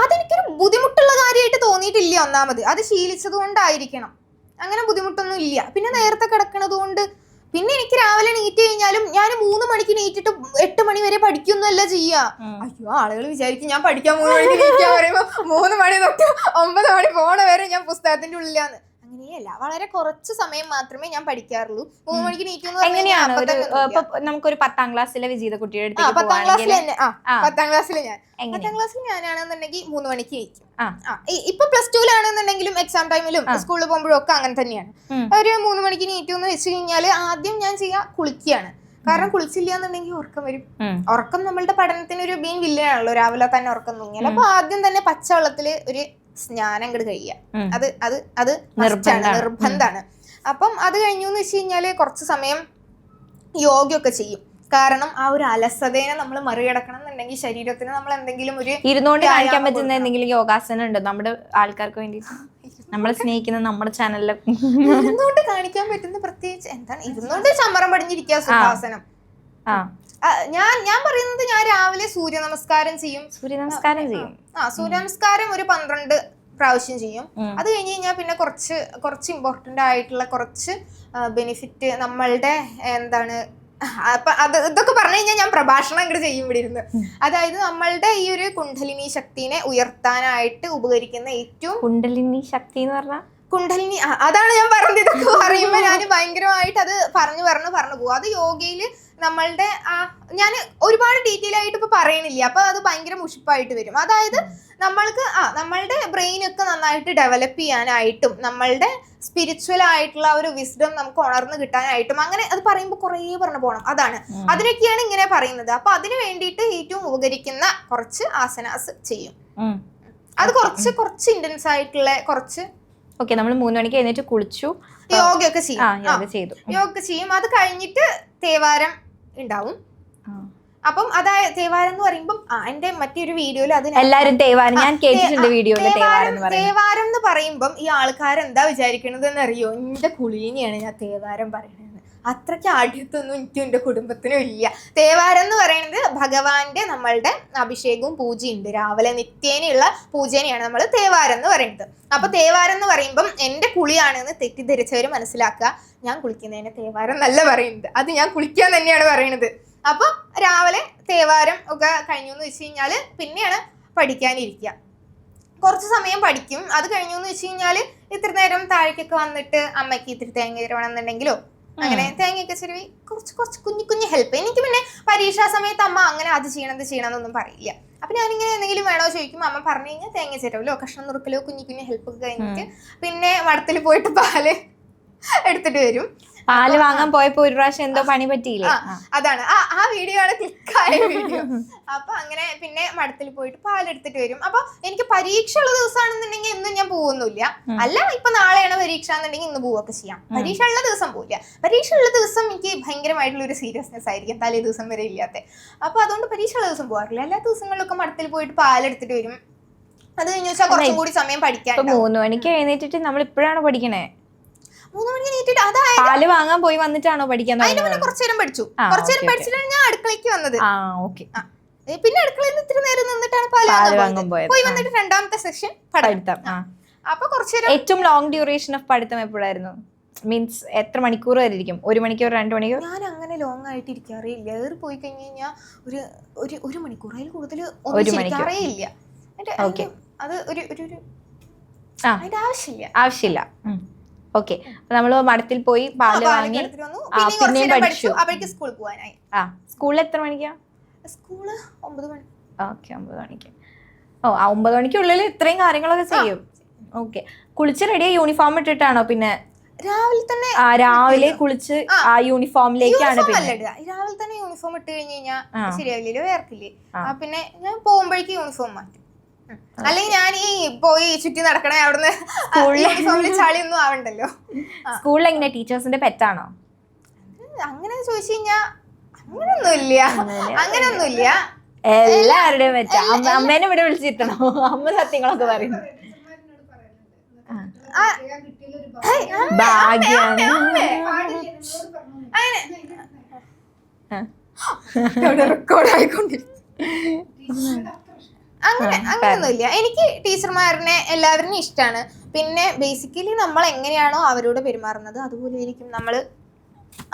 Speaker 1: അതെനിക്കൊരു ബുദ്ധിമുട്ടുള്ള കാര്യമായിട്ട് തോന്നിയിട്ടില്ല. ഒന്നാമത് അത് ശീലിച്ചത് കൊണ്ടായിരിക്കണം, അങ്ങനെ ബുദ്ധിമുട്ടൊന്നും ഇല്ല. പിന്നെ നേരത്തെ കിടക്കണത് കൊണ്ട് പിന്നെ എനിക്ക് രാവിലെ നീറ്റ് കഴിഞ്ഞാലും ഞാൻ 3 മണിക്ക് നീറ്റിട്ട് 8 മണി വരെ പഠിക്കൊന്നുമല്ല ചെയ്യാ. അയ്യോ, ആളുകൾ വിചാരിക്കും ഞാൻ പഠിക്കാൻ 3 മണിക്ക് നീക്കാൻ പറയുമ്പോ 3 മണി തൊട്ട് 9 മണി പോണ വരെ ഞാൻ പുസ്തകത്തിന്റെ ഉള്ളിലാന്ന്. അങ്ങനെയല്ല, വളരെ കുറച്ച് സമയം മാത്രമേ ഞാൻ പഠിക്കാറുള്ളൂ. 3 മണിക്ക് നീറ്റുന്നു.
Speaker 2: എങ്ങനെയാണ് നമുക്കൊരു 10ാം ക്ലാസ്സിലെ വിജീത കുട്ടിയുടെ
Speaker 1: 10ാം ക്ലാസ്സിൽ ഞാനാണെന്നുണ്ടെങ്കിൽ 3 മണിക്ക് കഴിക്കും. ഇപ്പൊ +2ലാണെന്നുണ്ടെങ്കിലും എക്സാം ടൈമിലും സ്കൂളിൽ പോകുമ്പോഴും ഒക്കെ അങ്ങനെ തന്നെയാണ്. ഒരു 3 മണിക്ക് നീറ്റു എന്ന് വെച്ച് കഴിഞ്ഞാല് ആദ്യം ഞാൻ കുളിക്കുകയാണ്. കാരണം കുളിച്ചില്ല എന്നുണ്ടെങ്കിൽ ഉറക്കം വരും. ഉറക്കം നമ്മളുടെ പഠനത്തിന് ഒരു മെയിൻ വില്ലനാണല്ലോ, രാവിലെ തന്നെ ഉറക്കം തൂങ്ങിയാൽ. അപ്പൊ ആദ്യം തന്നെ പച്ചവെള്ളത്തില് ഒരു സ്നാനം അങ്ങോട്ട് കഴിയുക, അത് നിർബന്ധമാണ്. അപ്പം അത് കഴിഞ്ഞു എന്ന് വെച്ച് കഴിഞ്ഞാല് കുറച്ച് സമയം യോഗയൊക്കെ ചെയ്യും. കാരണം ആ ഒരു അലസതേനെ നമ്മൾ മറികടക്കണം എന്നുണ്ടെങ്കിൽ ശരീരത്തിന് നമ്മൾ എന്തെങ്കിലും ഒരു
Speaker 2: ഇരുന്നോണ്ട് കാണിക്കാൻ പറ്റുന്ന എന്തെങ്കിലും യോഗാസനം ഉണ്ട് നമ്മുടെ ആൾക്കാർക്ക് വേണ്ടി? നമ്മളെ സ്നേഹിക്കുന്ന നമ്മുടെ ചാനലിൽ
Speaker 1: ഇരുന്നോണ്ട് കാണിക്കാൻ പറ്റുന്ന പ്രത്യേകിച്ച് എന്താണ്? ഇരുന്നോണ്ട് ചമ്മറം പടിഞ്ഞിരിക്കുക സുഖാസനം. ഞാൻ പറയുന്നത്, ഞാൻ രാവിലെ സൂര്യ നമസ്കാരം ചെയ്യും. സൂര്യ നമസ്കാരം ഒരു 12 പ്രാവശ്യം ചെയ്യും. അത് കഴിഞ്ഞ് കഴിഞ്ഞാൽ പിന്നെ കുറച്ച് ഇമ്പോർട്ടന്റ് ആയിട്ടുള്ള കുറച്ച് ബെനിഫിറ്റ് നമ്മളുടെ എന്താണ്, അപ്പൊ ഇതൊക്കെ പറഞ്ഞു കഴിഞ്ഞാൽ ഞാൻ പ്രഭാഷണം അങ്ങോട്ട് ചെയ്യും ഇവിടെ ഇരുന്ന്. അതായത് നമ്മളുടെ ഈ ഒരു കുണ്ഡലിനി ശക്തിനെ ഉയർത്താനായിട്ട് ഉപകരിക്കുന്ന ഏറ്റവും
Speaker 2: കുണ്ഡലിനി ശക്തി എന്ന് പറഞ്ഞാൽ
Speaker 1: അതാണ് ഞാൻ പറഞ്ഞത്. ഇതൊക്കെ പറയുമ്പോൾ ഞാൻ ഭയങ്കരമായിട്ട് അത് പറഞ്ഞു പോകും. അത് യോഗയില് നമ്മളുടെ ഞാൻ ഒരുപാട് ഡീറ്റെയിൽ ആയിട്ട് ഇപ്പൊ പറയണില്ല, അപ്പൊ അത് ഭയങ്കര മുഷിപ്പായിട്ട് വരും. അതായത് നമ്മളുടെ ബ്രെയിനൊക്കെ നന്നായിട്ട് ഡെവലപ്പ് ചെയ്യാനായിട്ടും നമ്മളുടെ സ്പിരിച്വൽ ആയിട്ടുള്ള ഒരു വിസ്ഡം നമുക്ക് ഉണർന്ന് കിട്ടാനായിട്ടും അങ്ങനെ അത് പറയുമ്പോൾ കുറേ പറഞ്ഞു പോകണം. അതാണ് അതിനൊക്കെയാണ് ഇങ്ങനെ പറയുന്നത്. അപ്പൊ അതിന് വേണ്ടിയിട്ട് ഏറ്റവും ഉപകരിക്കുന്ന കുറച്ച് ആസനാസ് ചെയ്യും. അത് കുറച്ച് ഇന്റൻസ് ആയിട്ടുള്ള കുറച്ച്.
Speaker 2: ഓക്കെ, നമ്മൾ 3 മണിക്ക് എഴുന്നേറ്റ് കുളിച്ചു,
Speaker 1: യോഗയൊക്കെ ചെയ്യും. അത് കഴിഞ്ഞിട്ട് തേവാരം ഉണ്ടാവും. അപ്പം അതായത് തേവാരം എന്ന് പറയുമ്പോൾ എന്റെ മറ്റൊരു വീഡിയോയിൽ
Speaker 2: എല്ലാരും തേവാരം ഞാൻ കേട്ടിട്ടുണ്ട്.
Speaker 1: തേവാരം എന്ന് പറയുമ്പം ഈ ആൾക്കാർ എന്താ വിചാരിക്കണത് എന്നറിയോ? എന്റെ കുളീനെയാണ് ഞാൻ തേവാരം പറയണത്. അത്രയ്ക്ക് ആഢ്യത്തൊന്നും എനിക്കും എൻ്റെ കുടുംബത്തിനും ഇല്ല. തേവാരം എന്ന് പറയുന്നത് ഭഗവാന്റെ നമ്മളുടെ അഭിഷേകവും പൂജയുണ്ട്. രാവിലെ നിത്യേനയുള്ള പൂജേനെയാണ് നമ്മൾ തേവാരം എന്ന് പറയുന്നത്. അപ്പൊ തേവാരം എന്ന് പറയുമ്പം എന്റെ കുളിയാണെന്ന് തെറ്റിദ്ധരിച്ചവര് മനസ്സിലാക്കുക. ഞാൻ കുളിക്കുന്നതിന് തേവാരം എന്നല്ല പറയുന്നത്, അത് ഞാൻ കുളിക്കാൻ തന്നെയാണ് പറയുന്നത്. അപ്പൊ രാവിലെ തേവാരം ഒക്കെ കഴിഞ്ഞു എന്ന് വെച്ച് കഴിഞ്ഞാല് പിന്നെയാണ് പഠിക്കാനിരിക്കുക. കുറച്ച് സമയം പഠിക്കും. അത് കഴിഞ്ഞു എന്ന് വെച്ച് കഴിഞ്ഞാല് ഇത്ര നേരം താഴേക്കൊക്കെ വന്നിട്ട് അമ്മയ്ക്ക് ഇത്തിരി തേങ്ങ തരണമെന്നുണ്ടെങ്കിലോ അങ്ങനെ തേങ്ങയൊക്കെ ചെരുവി കുറച്ച് കുഞ്ഞു ഹെൽപ്പ്. എനിക്ക് പിന്നെ പരീക്ഷാ സമയത്ത് അമ്മ അങ്ങനെ അത് ചെയ്യണമെന്നൊന്നും പറയില്ല. അപ്പൊ ഞാനിങ്ങനെ എന്തെങ്കിലും വേണോ ചോദിക്കും. അമ്മ പറഞ്ഞു കഴിഞ്ഞാൽ തേങ്ങ ചെരവലോ കഷ്ണം നുറുക്കലോ കുഞ്ഞു ഹെൽപ്പ് ഒക്കെ കഴിഞ്ഞിട്ട് പിന്നെ മഠത്തിൽ പോയിട്ട് പാല് എടുത്തിട്ട് വരും.
Speaker 2: പാല് വാങ്ങാൻ പോയപ്പോ ഒരു പ്രാവശ്യം എന്തോ പണി പറ്റിയില്ലേ?
Speaker 1: അതാണ് ആ വീഡിയോ ആണ് ക്ലിക്കായ വീഡിയോ. അപ്പൊ അങ്ങനെ പിന്നെ മഠത്തിൽ പോയിട്ട് പാലെടുത്തിട്ട് വരും. അപ്പൊ എനിക്ക് പരീക്ഷ ഉള്ള ദിവസമാണെന്നുണ്ടെങ്കിൽ ഇന്നും ഞാൻ പോകുന്നില്ല. അല്ല ഇപ്പൊ നാളെയാണ് പരീക്ഷ എന്നുണ്ടെങ്കിൽ ഇന്ന് പോവൊക്കെ ചെയ്യാം. പരീക്ഷ ഉള്ള ദിവസം പോവില്ല. പരീക്ഷ ഉള്ള ദിവസം എനിക്ക് ഭയങ്കരമായിട്ടുള്ള ഒരു സീരിയസ്നെസ് ആയിരിക്കും, തലേ ദിവസം വരെ ഇല്ലാത്ത. അപ്പൊ അതുകൊണ്ട് പരീക്ഷ ഉള്ള ദിവസം പോകാറില്ല. എല്ലാ ദിവസങ്ങളിലൊക്കെ മഠത്തിൽ പോയിട്ട് പാലെടുത്തിട്ട് വരും. അത് കഴിഞ്ഞ് വെച്ചാൽ കുറച്ചും കൂടി സമയം പഠിക്കാൻ.
Speaker 2: 3 മണിക്ക് എഴുന്നേറ്റിട്ട് നമ്മൾ ഇപ്പോഴാണ് പഠിക്കണേ?
Speaker 1: 3 മണിക്ക് നീറ്റിട്ട് അതായത്
Speaker 2: പാല് വാങ്ങാൻ പോയി വന്നിട്ടാണോ പഠിക്കാൻ?
Speaker 1: അതിന് മുന്നേ കുറച്ചേരം പഠിച്ചിട്ടാണ് ഞാൻ അടുക്കളയ്ക്ക് വന്നത്. പിന്നെ അടുക്കളയിൽ നിന്ന് ഇത്തിരി നേരം നിന്നിട്ടാണ് പാല് വാങ്ങാൻ പോയത്. പോയി വന്നിട്ട് രണ്ടാമത്തെ സെക്ഷൻ പഠിത്തം. അപ്പൊ കുറച്ചേരം.
Speaker 2: ഏറ്റവും ലോങ് ഡ്യൂറേഷൻ ഓഫ് പഠിത്തം എപ്പോഴായിരുന്നു? മീൻസ് എത്ര മണിക്കൂർ വരെ ഇരിക്കും? 1 മണിക്കൂർ 2 മണിക്കൂർ?
Speaker 1: ഞാൻ അങ്ങനെ ലോങ് ആയിട്ട് ഇരിക്കാറില്ല. ഏറി പോയി കഴിഞ്ഞ് കഴിഞ്ഞാൽ ഒരു മണിക്കൂർ, അതിൽ കൂടുതൽ അറിയില്ല. അത് അതിന്റെ
Speaker 2: ആവശ്യമില്ല. ഓക്കെ, നമ്മള് മഠത്തിൽ പോയി പാല് വാങ്ങി പിന്നെയും പഠിച്ചു.
Speaker 1: സ്കൂളിൽ പോവാനായി.
Speaker 2: സ്കൂളിൽ എത്ര മണിക്കാ?
Speaker 1: സ്കൂള് 9 മണി.
Speaker 2: ഓക്കെ, 9 മണിക്ക്. ഓ 9 മണിക്കുള്ളിൽ ഇത്രയും കാര്യങ്ങളൊക്കെ ചെയ്യും. ഓക്കെ. കുളിച്ച് റെഡിയായി യൂണിഫോം ഇട്ടിട്ടാണോ പിന്നെ
Speaker 1: രാവിലെ തന്നെ
Speaker 2: രാവിലെ കുളിച്ച് ആ യൂണിഫോമിലേക്കാണ് പിന്നെ
Speaker 1: രാവിലെ തന്നെ യൂണിഫോം ഇട്ട് കഴിഞ്ഞ് കഴിഞ്ഞാൽ ശരിയാവില്ലല്ലോ, വേർക്കില്ലേ. പിന്നെ ഞാൻ പോകുമ്പോഴേക്ക് യൂണിഫോം മാറ്റും. അല്ലെങ്കിൽ ഞാൻ ഈ പോയി ചുറ്റി നടക്കണേ അവിടുന്ന് യൂണിഫോമിൽ ചളിയൊന്നും ആവണ്ടല്ലോ.
Speaker 2: സ്കൂളിൽ എങ്ങനെയാ ടീച്ചേഴ്സിന്റെ പെറ്റാണോ?
Speaker 1: അങ്ങനെ ചോദിച്ചു കഴിഞ്ഞാ അങ്ങനെയൊന്നുമില്ല.
Speaker 2: എല്ലാവരുടെയും പെറ്റാ. അമ്മേനെ ഇവിടെ വിളിച്ചിട്ടണോ? അമ്മ സത്യങ്ങളൊക്കെ പറയുന്നു. ഭാഗ്യാണ്.
Speaker 1: അങ്ങനെയൊന്നുമില്ല. എനിക്ക് ടീച്ചർമാരനെ എല്ലാവരും ഇഷ്ടമാണ്. പിന്നെ ബേസിക്കലി നമ്മൾ എങ്ങനെയാണോ അവരോട് പെരുമാറുന്നത് അതുപോലെ ആയിരിക്കും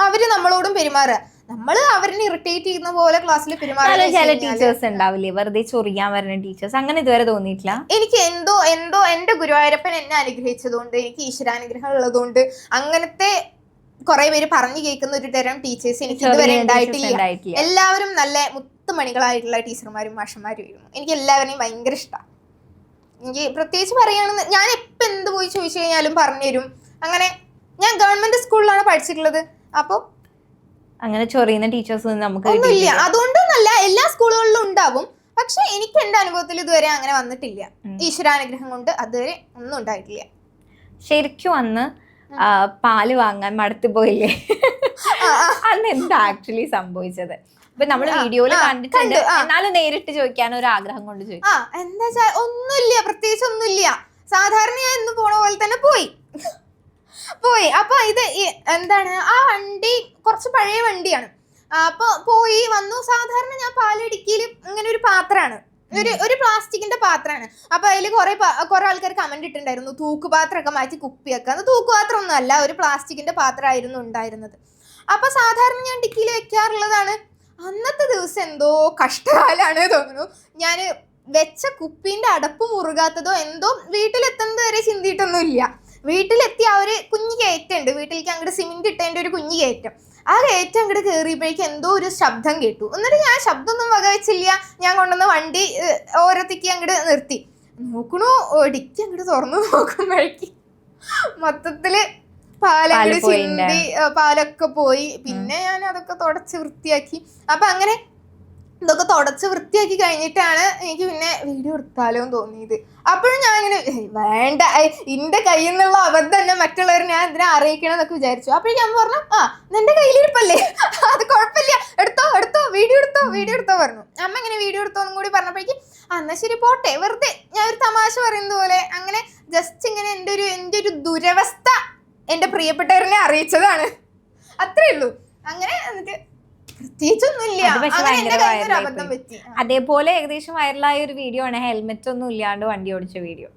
Speaker 1: അവര് നമ്മളോടും പെരുമാറുക. നമ്മൾ അവരിനെ ഇറിറ്റേറ്റ് ചെയ്യുന്ന പോലെ ക്ലാസ്സിൽ പെരുമാറുക.
Speaker 2: ചില ടീച്ചേഴ്സ് ഉണ്ടാവില്ലേ വെറുതെ ചൊറിയാൻ വരുന്ന ടീച്ചേഴ്സ്, അങ്ങനെ ഇതുവരെ തോന്നിയിട്ടില്ല.
Speaker 1: എനിക്ക് എന്തോ എന്റെ ഗുരുവായൂരപ്പൻ എന്നെ അനുഗ്രഹിച്ചതുകൊണ്ട്, എനിക്ക് ഈശ്വരാനുഗ്രഹം ഉള്ളതുകൊണ്ട് അങ്ങനത്തെ കുറെ പേര് പറഞ്ഞു കേൾക്കുന്ന ഒരു തരം ടീച്ചേഴ്സ് എനിക്ക് ഇതുവരെ ഉണ്ടായിട്ടില്ല. എല്ലാവരും നല്ല മുത്തുമണികളായിട്ടുള്ള ടീച്ചർമാരും മാഷന്മാരും ആയിരുന്നു. എനിക്ക് എല്ലാവരെയും ഭയങ്കര ഇഷ്ടമാണ്. എനിക്ക് പ്രത്യേകിച്ച് പറയുകയാണെന്ന് ഞാൻ എപ്പോൾ എന്ത് പോയി ചോദിച്ചു കഴിഞ്ഞാലും പറഞ്ഞുതരും. അങ്ങനെ ഞാൻ ഗവൺമെന്റ് സ്കൂളിലാണ് പഠിച്ചിട്ടുള്ളത്. അപ്പോൾ
Speaker 2: അങ്ങനെ ചൊറിയുന്ന ടീച്ചേഴ്സ് നമുക്ക്
Speaker 1: ഒന്നുമില്ല. അതുകൊണ്ടൊന്നല്ല, എല്ലാ സ്കൂളുകളിലും ഉണ്ടാവും. പക്ഷെ എനിക്ക് എന്റെ അനുഭവത്തിൽ ഇതുവരെ അങ്ങനെ വന്നിട്ടില്ല. ഈശ്വരാനുഗ്രഹം കൊണ്ട് അതുവരെ ഒന്നും ഉണ്ടായിട്ടില്ല.
Speaker 2: ശരിക്കും അന്ന് പാല് വാങ്ങാൻ മടത്തി പോയില്ലേ? അന്ന് എന്താ ആക്ച്വലി സംഭവിച്ചത്? ഇപ്പൊ നമ്മള് വീഡിയോയില് കണ്ടിട്ടുണ്ട്, എന്നാലും നേരിട്ട് ചോദിക്കാൻ ഒരു ആഗ്രഹം കൊണ്ട് ചോദിക്കും.
Speaker 1: എന്താ ഒന്നുമില്ല, പ്രത്യേകിച്ച് ഒന്നുമില്ല. സാധാരണ ഞാൻ ഇന്ന് പോണ പോലെ തന്നെ പോയി. അപ്പൊ ഇത് എന്താണ്, ആ വണ്ടി കുറച്ച് പഴയ വണ്ടിയാണ്. അപ്പൊ പോയി വന്നു. സാധാരണ ഞാൻ പാലടിക്കയിൽ ഇങ്ങനെ ഒരു പാത്രമാണ്, ഒരു പ്ലാസ്റ്റിക്കിന്റെ പാത്രമാണ്. അപ്പൊ അതിൽ കുറെ ആൾക്കാർ കമന്റ് ഇട്ടുണ്ടായിരുന്നു, തൂക്കുപാത്രമൊക്കെ മാറ്റി കുപ്പിയൊക്കെ. അത് തൂക്കുപാത്രം ഒന്നും അല്ല, ഒരു പ്ലാസ്റ്റിക്കിന്റെ പാത്രമായിരുന്നു ഉണ്ടായിരുന്നത്. അപ്പൊ സാധാരണ ഞാൻ ഡിക്കിയിൽ വെക്കാറുള്ളതാണ്. അന്നത്തെ ദിവസം എന്തോ കഷ്ടകാലാണ് തോന്നുന്നു. ഞാൻ വെച്ച കുപ്പീന്റെ അടപ്പ് മുറുകാത്തതോ എന്തോ വീട്ടിലെത്തുന്നത് വരെ ചിന്തിയിട്ടൊന്നുമില്ല. വീട്ടിലെത്തി ആ ഒരു കുഞ്ഞു കയറ്റുണ്ട്, വീട്ടിലേക്ക് അങ്ങോട്ട് സിമെന്റ് ഇട്ടതിന്റെ ഒരു കുഞ്ഞു കയറ്റം. ആ കയറ്റം അങ്ങോട്ട് കയറിയപ്പോഴേക്കും എന്തോ ഒരു ശബ്ദം കേട്ടു. എന്നിട്ട് ഞാൻ ശബ്ദമൊന്നും വകവെച്ചില്ല. ഞാൻ കൊണ്ടുവന്ന് വണ്ടി ഓരത്തേക്ക് അങ്ങോട്ട് നിർത്തി നോക്കണു. ഡിക്കി അങ്ങോട്ട് തുറന്നു നോക്കുമ്പോഴേക്ക് മൊത്തത്തില് പാലങ്ങോട്ട് ചിന്തി, പാലൊക്കെ പോയി. പിന്നെ ഞാൻ അതൊക്കെ തുടച്ച് വൃത്തിയാക്കി. അപ്പൊ അങ്ങനെ ഇതൊക്കെ തുടച്ച് വൃത്തിയാക്കി കഴിഞ്ഞിട്ടാണ് എനിക്ക് പിന്നെ വീഡിയോ എടുത്താലോ എന്ന് തോന്നിയത്. അപ്പോഴും ഞാൻ ഇങ്ങനെ വേണ്ട, എന്റെ കയ്യിൽ നിന്നുള്ള അബദ്ധം തന്നെ മറ്റുള്ളവർ ഞാൻ എന്തിനാ അറിയിക്കണം എന്നൊക്കെ വിചാരിച്ചു. അപ്പോഴും ഞാൻ പറഞ്ഞു, നിന്റെ കയ്യിലിരിപ്പല്ലേ, അത് കുഴപ്പമില്ല, എടുത്തോ വീഡിയോ എടുത്തോ പറഞ്ഞു. അമ്മ ഇങ്ങനെ വീഡിയോ എടുത്തോന്നും കൂടി പറഞ്ഞപ്പോഴേക്കും എന്നാ ശരി പോട്ടെ, വെറുതെ ഞാൻ ഒരു തമാശ പറയുന്നത് പോലെ അങ്ങനെ ജസ്റ്റ് ഇങ്ങനെ എൻ്റെ ഒരു ദുരവസ്ഥ എന്റെ പ്രിയപ്പെട്ടവരനെ അറിയിച്ചതാണ്. അത്രേ ഉള്ളൂ. അങ്ങനെ എന്നിട്ട്
Speaker 2: അതേപോലെ ഏകദേശം വൈറലായ ഒരു വീഡിയോ ആണ് ഹെൽമെറ്റ് ഒന്നും ഇല്ലാണ്ട് വണ്ടി ഓടിച്ച വീഡിയോ.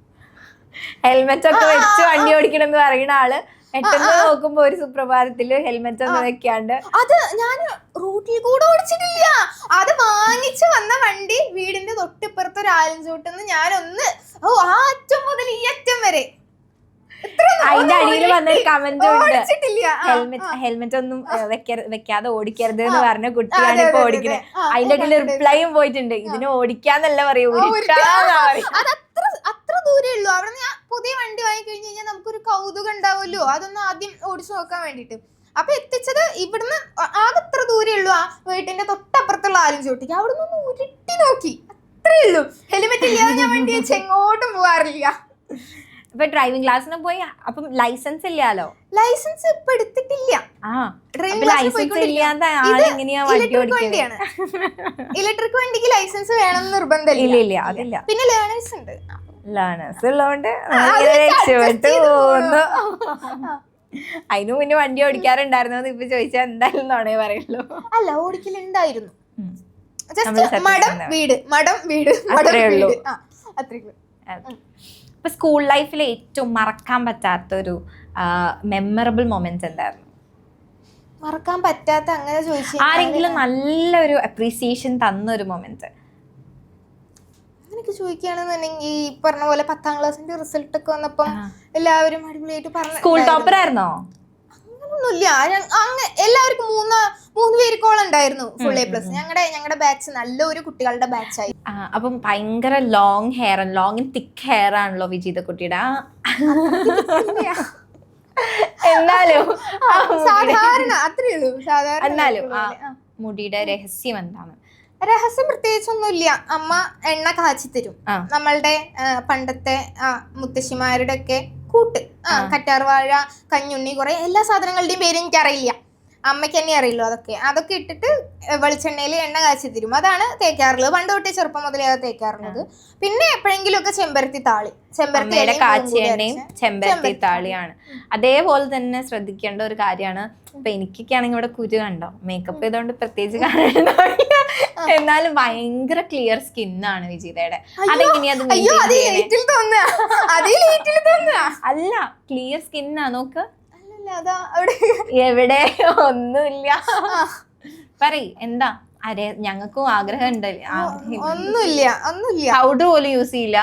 Speaker 2: ഹെൽമെറ്റ് ഒക്കെ വെച്ച് വണ്ടി ഓടിക്കണം എന്ന് പറയുന്ന ആള് പെട്ടെന്ന് നോക്കുമ്പോ ഒരു സുപ്രഭാതത്തില് ഹെൽമെറ്റ് ഒന്നും വെക്കാണ്ട്.
Speaker 1: അത് ഞാൻ റൂട്ടിൽ കൂടെ ഓടിച്ചിട്ടില്ല. അത് വാങ്ങിച്ചു വന്ന വണ്ടി വീടിന്റെ തൊട്ടിപ്പുറത്ത് ഒരു ആലഞ്ചോട്ടെന്ന് ഞാനൊന്ന് ആ അറ്റം മുതൽ ഈ അറ്റം വരെ
Speaker 2: അതിന്റെ അടിയിൽ വന്നൊരു കമന്റ് ഉണ്ട്, ഹെൽമെറ്റ് ഒന്നും വെക്കാതെ ഓടിക്കരുത് എന്ന് പറഞ്ഞ കുട്ടിയാണ് ഇപ്പൊ ഓടിക്കുന്നത്. അതിന്റെ അടിയിൽ റിപ്ലൈയും പോയിട്ടുണ്ട്, ഇതിന് ഓടിക്കാന്നല്ല പറയൂ,
Speaker 1: അത്ര ദൂരേ ഉള്ളൂ. അവിടെ ഞാൻ പുതിയ വണ്ടി വാങ്ങി കഴിഞ്ഞ് കഴിഞ്ഞാൽ നമുക്കൊരു കൗതുകം ഉണ്ടാവുമല്ലോ, അതൊന്ന് ആദ്യം ഓടിച്ചു നോക്കാൻ വേണ്ടിട്ട്. അപ്പൊ എത്തിച്ചത് ഇവിടുന്ന് ആകെ എത്ര ദൂരേ ഉള്ളൂ, ആ വീട്ടിന്റെ തൊട്ടപ്പുറത്തുള്ള ആലും ചോട്ടിക്ക്. അവിടെ നിന്ന് ഉരുട്ടി നോക്കി, അത്രേ ഉള്ളൂ. ഹെൽമെറ്റ് ഇല്ലാതെ ഞാൻ വണ്ടി വെച്ച് എങ്ങോട്ടും പോവാറില്ല.
Speaker 2: ഇപ്പൊ ഡ്രൈവിംഗ് ക്ലാസ്സിന് പോയി, അപ്പം ലൈസൻസ് ഇല്ലാലോ?
Speaker 1: ലൈസൻസ് ഇപ്പൊ എടുത്തിട്ടില്ല. ഇലക്ട്രിക് വണ്ടിക്ക് ലൈസൻസ് വേണം നിർബന്ധമില്ല. പിന്നെ ലേണേഴ്സ് ഉണ്ട്.
Speaker 2: ലേണേഴ്സ് ഉള്ളതുകൊണ്ട് രക്ഷപ്പെട്ടു പോകുന്നു. അതിനു മുന്നേ വണ്ടി ഓടിക്കാറുണ്ടായിരുന്നു ഇപ്പൊ ചോദിച്ചാൽ എന്തായാലും നോണേ പറയുള്ളൂ.
Speaker 1: അല്ല, ഓടിക്കലുണ്ടായിരുന്നു. മടം വീട് അത്രേ ഉള്ളൂ.
Speaker 2: ഇപ്പൊ സ്കൂൾ ലൈഫിലെ ഏറ്റവും മറക്കാൻ പറ്റാത്ത ഒരു മെമ്മറബിൾ മൊമെന്റ്സ് എന്തായിരുന്നു?
Speaker 1: മറക്കാൻ പറ്റാത്ത അങ്ങനെ ചോദിച്ചു,
Speaker 2: ആരെങ്കിലും നല്ലൊരു അപ്രീസിയേഷൻ തന്ന ഒരു മൊമെന്റ്
Speaker 1: അങ്ങനെയൊക്കെ ചോദിക്കുകയാണെന്നുണ്ടെങ്കിൽ ഈ പറഞ്ഞ പോലെ 10ാം ക്ലാസ്സിന്റെ റിസൾട്ട് ഒക്കെ വന്നപ്പം എല്ലാവരും അടിപൊളിയായിട്ട് പറഞ്ഞു.
Speaker 2: സ്കൂൾ ടോപ്പർ ആയിരുന്നോ?
Speaker 1: അങ്ങനൊന്നും ഒന്നുമില്ല. എല്ലാവർക്കും മൂന്ന് പേർക്കോളം ഉണ്ടായിരുന്നു ഫുൾ A+. ഞങ്ങളുടെ ബാച്ച് നല്ലൊരു കുട്ടികളുടെ ബാച്ചായി.
Speaker 2: അപ്പം ഭയങ്കര ലോങ് ഹെയർ, ലോങ് തിക്ക് ഹെയർ ആണല്ലോ വിജീത കുട്ടിയുടെ. എന്നാലും
Speaker 1: സാധാരണ അത്രേ ഉള്ളൂ.
Speaker 2: എന്നാലും മുടിയുടെ രഹസ്യം എന്താണ്?
Speaker 1: രഹസ്യം പ്രത്യേകിച്ചൊന്നുമില്ല. അമ്മ എണ്ണ കാച്ചി തരും. നമ്മളുടെ പണ്ടത്തെ മുത്തശ്ശിമാരുടെ ഒക്കെ കൂട്ട്, കറ്റാർവാഴ, കഞ്ഞുണ്ണി, കുറെ എല്ലാ സാധനങ്ങളുടെയും പേര് എനിക്കറിയില്ല, അമ്മയ്ക്ക് തന്നെ അറിയുള്ളൂ. അതൊക്കെ ഇട്ടിട്ട് വെളിച്ചെണ്ണയിൽ എണ്ണ കാച്ചി തരും. അതാണ് തേക്കാറുള്ളത്. പണ്ട് തൊട്ടേ ചെറുപ്പം മുതലേ അത് തേക്കാറുള്ളത്. പിന്നെ എപ്പോഴെങ്കിലും ഒക്കെ ചെമ്പരത്തി താളി,
Speaker 2: കാച്ചിയ എണ്ണയും ചെമ്പരത്തി താളിയാണ്. അതേപോലെ തന്നെ ശ്രദ്ധിക്കേണ്ട ഒരു കാര്യമാണ്. ഇപ്പൊ എനിക്കൊക്കെ ആണെങ്കിൽ ഇവിടെ കുരു കണ്ടോ, മേക്കപ്പ് ചെയ്തോണ്ട് പ്രത്യേകിച്ച് കാണുന്നുണ്ടോ, എന്നാലും ഭയങ്കര ക്ലിയർ സ്കിന്നാണ് വിജീതയുടെ. അതെങ്ങനെയാ? അല്ല, ക്ലിയർ സ്കിന്നാ, നോക്ക്. എവിടെ ഒന്നുമില്ല. പറയ് എന്താ? ഞങ്ങൾക്കും ആഗ്രഹം ഉണ്ടല്ലേ.
Speaker 1: ഒന്നുമില്ല.
Speaker 2: പൗഡർ പോലും യൂസ് ചെയ്യില്ല,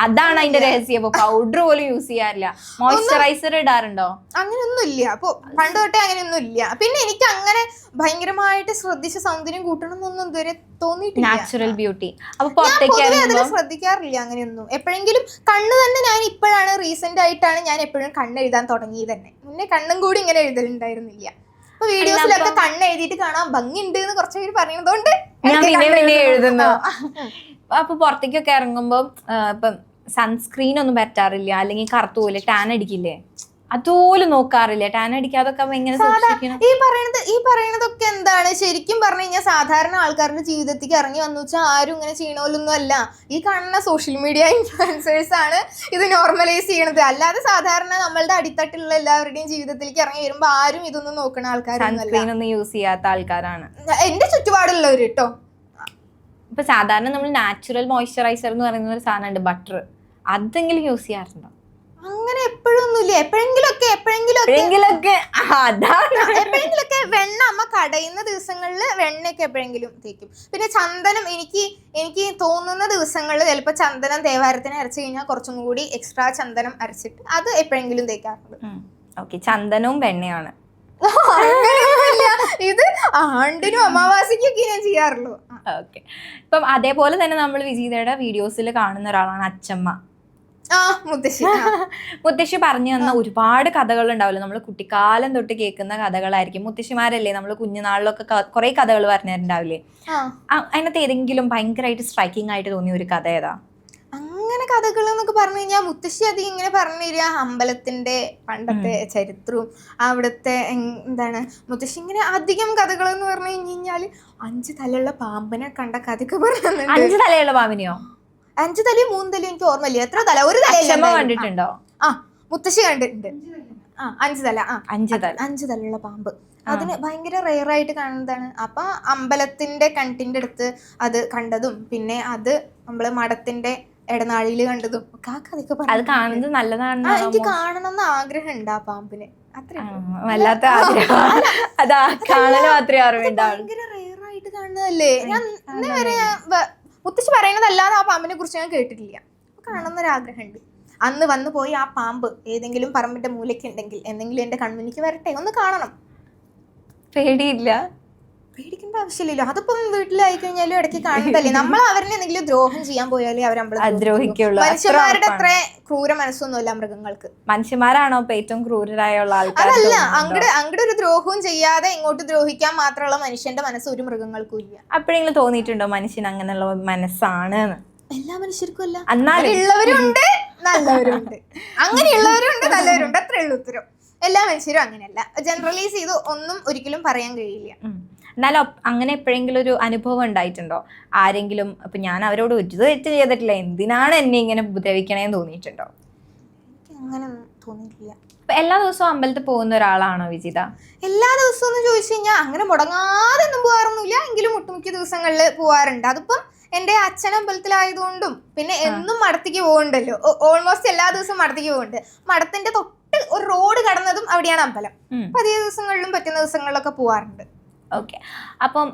Speaker 2: അതാണ് അതിന്റെ രഹസ്യം. പൗഡർ പോലും യൂസ് ചെയ്യാറില്ല. മോയ്സ്ചറൈസർ ഇടാറുണ്ടോ?
Speaker 1: അങ്ങനെയൊന്നുമില്ല. അപ്പൊ പണ്ട് തൊട്ടേ അങ്ങനെയൊന്നും ഇല്ല. പിന്നെ എനിക്ക് അങ്ങനെ ഭയങ്കരമായിട്ട് ശ്രദ്ധിച്ച സൗന്ദര്യം കൂട്ടണം എന്നൊന്നും ഇതുവരെ തോന്നിയിട്ടില്ല.
Speaker 2: Natural beauty. അപ്പൊ പുറത്തേക്ക്
Speaker 1: ശ്രദ്ധിക്കാറില്ല അങ്ങനെയൊന്നും. എപ്പോഴെങ്കിലും കണ്ണ് തന്നെ ഞാൻ ഇപ്പോഴാണ് റീസെന്റ് ആയിട്ടാണ് ഞാൻ എപ്പോഴും കണ്ണ് എഴുതാൻ തുടങ്ങിയത് തന്നെ. മുന്നേ കണ്ണും കൂടി ഇങ്ങനെ എഴുതലുണ്ടായിരുന്നില്ല. അപ്പൊ വീഡിയോസിലൊക്കെ കണ്ണ് എഴുതിയിട്ട് കാണാൻ ഭംഗിയുണ്ട് എന്ന് കുറച്ച് പേര് പറയുന്നതുകൊണ്ട്
Speaker 2: ഞാൻ എഴുതുന്നു. അപ്പൊ പുറത്തേക്കൊക്കെ ഇറങ്ങുമ്പോ ഇപ്പം സൺസ്ക്രീൻ ഒന്നും പറ്റാറില്ല, അല്ലെങ്കിൽ കറുത്തുപോലെ ടാൻ അടിക്കില്ലേ, അതുപോലും നോക്കാറില്ല. ടാൻ അടിക്കാതൊക്കെ എങ്ങനെ സൂക്ഷിക്കണം?
Speaker 1: ഈ പറയണതൊക്കെ എന്താണ് ശരിക്കും പറഞ്ഞു കഴിഞ്ഞാൽ സാധാരണ ആൾക്കാരുടെ ജീവിതത്തിലേക്ക് ഇറങ്ങി വന്നു വെച്ചാൽ ആരും ഇങ്ങനെ ചെയ്യണമല്ലൊന്നും അല്ല. ഈ കാണുന്ന സോഷ്യൽ മീഡിയ ഇൻഫ്ലുവൻസേഴ്സ് ആണ് ഇത് നോർമലൈസ് ചെയ്യണത്. അല്ലാതെ സാധാരണ നമ്മളുടെ അടിത്തട്ടിലുള്ള എല്ലാവരുടെയും ജീവിതത്തിലേക്ക് ഇറങ്ങി വരുമ്പോ ആരും ഇതൊന്നും നോക്കണ ആൾക്കാരാണ്.
Speaker 2: സൺസ്ക്രീൻ ഒന്നും യൂസ് ചെയ്യാത്ത ആൾക്കാരാണ്
Speaker 1: എന്റെ ചുറ്റുപാടുള്ളവർ കേട്ടോ.
Speaker 2: ഇപ്പൊ സാധാരണ നമ്മൾ നാച്ചുറൽ മോയ്സ്ചറൈസർ എന്ന് പറയുന്ന ഒരു സാധനമുണ്ട്, ബട്ടർ, അതെങ്കിലും യൂസ് ചെയ്യാറുണ്ടോ?
Speaker 1: അങ്ങനെ എപ്പോഴൊന്നുമില്ല. എപ്പോഴെങ്കിലൊക്കെ വെണ്ണ അമ്മ കടയുന്ന ദിവസങ്ങളിൽ വെണ്ണയൊക്കെ എപ്പോഴെങ്കിലും തേക്കും. പിന്നെ ചന്ദനം എനിക്ക് തോന്നുന്ന ദിവസങ്ങളിൽ ചിലപ്പോൾ ചന്ദനം തേവാരത്തിന് അരച്ചു കഴിഞ്ഞാൽ കുറച്ചും കൂടി എക്സ്ട്രാ ചന്ദനം അരച്ചിട്ട് അത് എപ്പോഴെങ്കിലും തേക്കാറുണ്ട്.
Speaker 2: ഓക്കെ, ചന്ദനവും വെണ്ണയാണ്.
Speaker 1: ഇത് ആണ്ടിനും അമാവാസിക്കൊക്കെ ഞാൻ ചെയ്യാറുള്ളൂ.
Speaker 2: ഓക്കെ. ഇപ്പം അതേപോലെ തന്നെ നമ്മൾ വിജീതയുടെ വീഡിയോസിൽ കാണുന്ന ഒരാളാണ് അച്ചമ്മ. മുത്തശ്ശി പറഞ്ഞു തന്ന ഒരുപാട് കഥകൾ ഉണ്ടാവില്ല, നമ്മൾ കുട്ടിക്കാലം തൊട്ട് കേൾക്കുന്ന കഥകളായിരിക്കും. മുത്തശ്ശിമാരല്ലേ നമ്മൾ കുഞ്ഞുനാളിലൊക്കെ കുറെ കഥകൾ പറഞ്ഞിട്ടുണ്ടാവില്ലേ? അതിനകത്ത് ഏതെങ്കിലും ഭയങ്കരമായിട്ട് സ്ട്രൈക്കിംഗ് ആയിട്ട് തോന്നിയ ഒരു കഥ ഏതാ?
Speaker 1: അങ്ങനെ കഥകൾ എന്നൊക്കെ പറഞ്ഞു കഴിഞ്ഞാൽ മുത്തശ്ശി അധികം ഇങ്ങനെ പറഞ്ഞു തരിക അമ്പലത്തിന്റെ പണ്ടത്തെ ചരിത്രവും അവിടുത്തെ എന്താണ്. മുത്തശ്ശി ഇങ്ങനെ അധികം കഥകൾ എന്ന് പറഞ്ഞു കഴിഞ്ഞാല് 5 തലയുള്ള പാമ്പിനെ കണ്ട കഥയൊക്കെ പറഞ്ഞു.
Speaker 2: 5 തലയുള്ള പാമ്പിനെയോ?
Speaker 1: 5 തലയും 3 തലയും എനിക്ക് ഓർമ്മയില്ല. എത്ര തല? ഒരു തല
Speaker 2: കണ്ടിട്ടുണ്ടോ?
Speaker 1: മുത്തശ്ശി കണ്ടിട്ടുണ്ട്. 5 തല.
Speaker 2: 5
Speaker 1: തലയുള്ള പാമ്പ് അതിന് ഭയങ്കര റെയർ ആയിട്ട് കാണുന്നതാണ്. അപ്പൊ അമ്പലത്തിന്റെ കണ്ടിന്റെ അടുത്ത് അത് കണ്ടതും പിന്നെ അത് നമ്മള് മഠത്തിന്റെ ഇടനാഴിയില് കണ്ടതും ഒക്കെ ആ കഥയൊക്കെ
Speaker 2: കാണുന്നത് നല്ലതാണ്.
Speaker 1: എനിക്ക് കാണണം എന്ന് ആഗ്രഹം ഉണ്ട് ആ പാമ്പിനെ.
Speaker 2: വല്ലാത്ത ആഗ്രഹം. അതാ കാണല് മാത്രമേ ഓർമ്മയുണ്ടാവുള്ളൂ.
Speaker 1: ഭയങ്കര റെയർ ആയിട്ട് കാണുന്നതല്ലേ. ഞാൻ ഇന്നേ വരെ മുത്തശ്ശി പറയുന്നതല്ലാതെ ആ പാമ്പിനെ കുറിച്ച് ഞാൻ കേട്ടിട്ടില്ല. കാണുന്നൊരാഗ്രഹമുണ്ട്. അന്ന് വന്നു പോയി ആ പാമ്പ് ഏതെങ്കിലും പറമ്പിന്റെ മൂലയ്ക്ക് ഉണ്ടെങ്കിൽ എന്തെങ്കിലും എന്റെ കൺമുന്നിക്ക് വരട്ടെ, ഒന്ന് കാണണം.
Speaker 2: പേടിയില്ല?
Speaker 1: പേടിക്കേണ്ട ആവശ്യമില്ലല്ലോ. അതിപ്പം വീട്ടിലായി കഴിഞ്ഞാലും ഇടയ്ക്ക് കാണുന്നതല്ലേ. നമ്മൾ അവരെ എന്തെങ്കിലും ദ്രോഹം ചെയ്യാൻ പോയാലേ
Speaker 2: ദ്രോഹിക്കുള്ളൂ.
Speaker 1: മനുഷ്യന്മാരുടെ അത്ര ക്രൂര മനസ്സൊന്നുമില്ല മൃഗങ്ങൾക്ക്.
Speaker 2: മനുഷ്യന്മാരാണോ ഏറ്റവും ക്രൂരരായ ആൾക്കാർ?
Speaker 1: അതല്ല, അങ്ങോട്ട് ഒരു ദ്രോഹവും ചെയ്യാതെ ഇങ്ങോട്ട് ദ്രോഹിക്കാൻ മാത്രമുള്ള മനുഷ്യന്റെ മനസ്സ് ഒരു മൃഗങ്ങൾക്കും ഇല്ല.
Speaker 2: അപ്പോഴെങ്കിലും തോന്നിയിട്ടുണ്ടോ മനുഷ്യൻ അങ്ങനെയുള്ള മനസ്സാണ്?
Speaker 1: എല്ലാ മനുഷ്യർക്കും അല്ല. ഉള്ളവരുണ്ട്, നല്ലവരുണ്ട്. അങ്ങനെയുള്ളവരുണ്ട്, നല്ലവരുണ്ട്. അത്രേ ഉള്ളൂ ഉത്തരം. എല്ലാ മനുഷ്യരും അങ്ങനെയല്ല. ജനറലൈസ് ചെയ്ത് ഒന്നും ഒരിക്കലും പറയാൻ കഴിയില്ല.
Speaker 2: എന്നാലും അങ്ങനെ എപ്പോഴെങ്കിലും ഒരു അനുഭവം ഉണ്ടായിട്ടുണ്ടോ? ആരെങ്കിലും ഇപ്പൊ ഞാൻ അവരോട് ഒരു തെറ്റ് ചെയ്തിട്ടില്ല, എന്തിനാണ് എന്നെ ഇങ്ങനെ ഉപദ്രവിക്കണേന്ന് തോന്നിയിട്ടുണ്ടോ?
Speaker 1: അങ്ങനെ തോന്നിയിട്ടില്ല.
Speaker 2: എല്ലാ ദിവസവും അമ്പലത്തിൽ പോകുന്ന ഒരാളാണോ വിജിത?
Speaker 1: എല്ലാ ദിവസവും എന്ന് ചോദിച്ചു കഴിഞ്ഞാൽ അങ്ങനെ മുടങ്ങാതെ ഒന്നും പോകാറൊന്നുമില്ല. എങ്കിലും ഒട്ടുമിക്ക ദിവസങ്ങളിൽ പോവാറുണ്ട്. അതിപ്പം എന്റെ അച്ഛൻ അമ്പലത്തിലായതുകൊണ്ടും പിന്നെ എന്നും മഠത്തേക്ക് പോകുന്നുണ്ടല്ലോ. ഓൾമോസ്റ്റ് എല്ലാ ദിവസവും മഠത്തേക്ക് പോകുന്നുണ്ട്. മഠത്തിന്റെ തൊട്ട് ഒരു റോഡ് കടന്നതും അവിടെയാണ് അമ്പലം. അപ്പൊ അധിക ദിവസങ്ങളിലും പറ്റുന്ന ദിവസങ്ങളിലൊക്കെ പോവാറുണ്ട്.
Speaker 2: ഓക്കെ. അപ്പം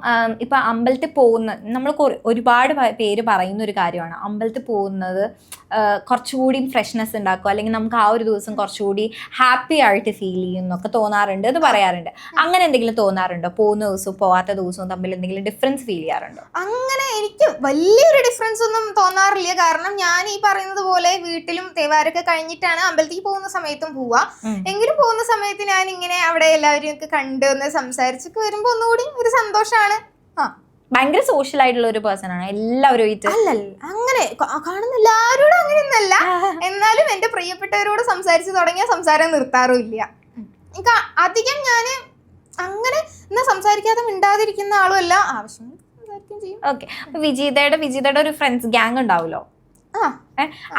Speaker 2: ഇപ്പൊ അമ്പലത്തിൽ പോകുന്ന നമ്മൾ ഒരുപാട് പേര് പറയുന്ന ഒരു കാര്യമാണ് അമ്പലത്തിൽ പോകുന്നത് കുറച്ചുകൂടി ഫ്രഷ്നെസ് ഉണ്ടാക്കും, അല്ലെങ്കിൽ നമുക്ക് ആ ഒരു ദിവസം കുറച്ചുകൂടി ഹാപ്പി ആയിട്ട് ഫീൽ ചെയ്യുന്നൊക്കെ തോന്നാറുണ്ട് എന്ന് പറയാറുണ്ട്. അങ്ങനെ എന്തെങ്കിലും തോന്നാറുണ്ടോ? പോകുന്ന ദിവസവും പോവാത്ത ദിവസവും തമ്മിൽ എന്തെങ്കിലും ഡിഫറൻസ് ഫീൽ ചെയ്യാറുണ്ടോ?
Speaker 1: അങ്ങനെ എനിക്ക് വലിയൊരു ഡിഫറൻസ് ഒന്നും തോന്നാറില്ല. കാരണം ഞാൻ ഈ പറയുന്നത് പോലെ വീട്ടിലും തേവാരൊക്കെ കഴിഞ്ഞിട്ടാണ് അമ്പലത്തിൽ പോകുന്ന സമയത്തും പോവാ. എങ്കിലും പോകുന്ന സമയത്ത് ഞാൻ ഇങ്ങനെ അവിടെ എല്ലാവരും ഒക്കെ കണ്ട് ഒന്ന് സംസാരിച്ചൊക്കെ വരുമ്പോ ഒന്നുകൂടി ഒരു സന്തോഷമാണ്.
Speaker 2: ഭയങ്കര സോഷ്യൽ ആയിട്ടുള്ള ഒരു പേഴ്സൺ ആണ് എല്ലാവരും.
Speaker 1: അല്ലല്ല, അങ്ങനെ കാണുന്ന എല്ലാവരോടും അങ്ങനെയൊന്നല്ല. എന്നാലും എന്റെ പ്രിയപ്പെട്ടവരോട് സംസാരിച്ചു തുടങ്ങിയ സംസാരം നിർത്താറുമില്ല. എനിക്ക് അധികം ഞാന് അങ്ങനെ എന്നാ സംസാരിക്കാതെ മിണ്ടാതിരിക്കുന്ന ആളും അല്ല, ആവശ്യം സംസാരിക്കുകയും ചെയ്യും.
Speaker 2: ഓക്കെ. വിജീതയുടെ ഒരു ഫ്രണ്ട്സ് ഗ്യാങ് ഉണ്ടാവുമല്ലോ,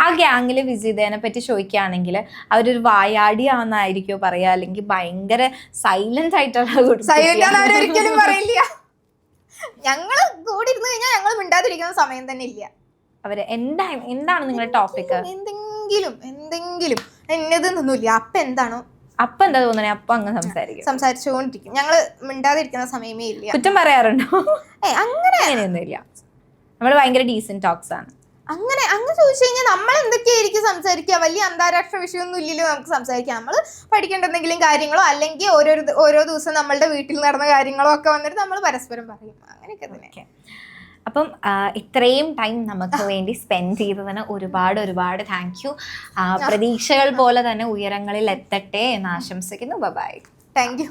Speaker 2: ആ ഗ്യാങ്ങില് വിജീതേനെ പറ്റി ചോദിക്കുകയാണെങ്കിൽ അവരൊരു വായാടിയാണെന്നായിരിക്കോ പറയാ, അല്ലെങ്കിൽ ഭയങ്കര സൈലന്റ് ആയിട്ടുള്ള
Speaker 1: ഒരിക്കലും പറയില്ല. ഞങ്ങള് കൂടി ഇരുന്ന് കഴിഞ്ഞാൽ ഞങ്ങൾ മിണ്ടാതിരിക്കുന്ന സമയം തന്നെ ഇല്ല.
Speaker 2: അവര് എന്താണ് നിങ്ങളുടെ ടോപ്പിക്?
Speaker 1: എന്തെങ്കിലും എന്നതൊന്നുമില്ല. അപ്പൊ എന്താണോ
Speaker 2: അപ്പൊ എന്താ തോന്നണേ അപ്പൊ അങ്ങ്
Speaker 1: സംസാരിച്ചുകൊണ്ടിരിക്കും. ഞങ്ങള് മിണ്ടാതിരിക്കുന്ന സമയമേ ഇല്ല.
Speaker 2: കുറ്റം പറയാറുണ്ടോ?
Speaker 1: അങ്ങനെയൊന്നും
Speaker 2: ഇല്ല. നമ്മള് ഭയങ്കര ഡീസന്റ് ടോക്സ് ആണ്.
Speaker 1: അങ്ങനെ ചോദിച്ചു കഴിഞ്ഞാൽ നമ്മൾ എന്തൊക്കെയായിരിക്കും സംസാരിക്കുക? വലിയ അന്താരാഷ്ട്ര വിഷയമൊന്നും ഇല്ലല്ലോ നമുക്ക് സംസാരിക്കാം. നമ്മൾ പഠിക്കേണ്ട എന്തെങ്കിലും കാര്യങ്ങളോ അല്ലെങ്കിൽ ഓരോ ദിവസം നമ്മളുടെ വീട്ടിൽ നടന്ന കാര്യങ്ങളോ ഒക്കെ വന്നിട്ട് നമ്മൾ പരസ്പരം പറയും. അങ്ങനെയൊക്കെ തന്നെ.
Speaker 2: അപ്പം ഇത്രയും ടൈം നമുക്ക് വേണ്ടി സ്പെൻഡ് ചെയ്തതിന് ഒരുപാട് താങ്ക് യു. പ്രതീക്ഷകൾ പോലെ തന്നെ ഉയരങ്ങളിൽ എത്തട്ടെ എന്ന് ആശംസിക്കുന്നു. ബൈ.
Speaker 1: Thank you.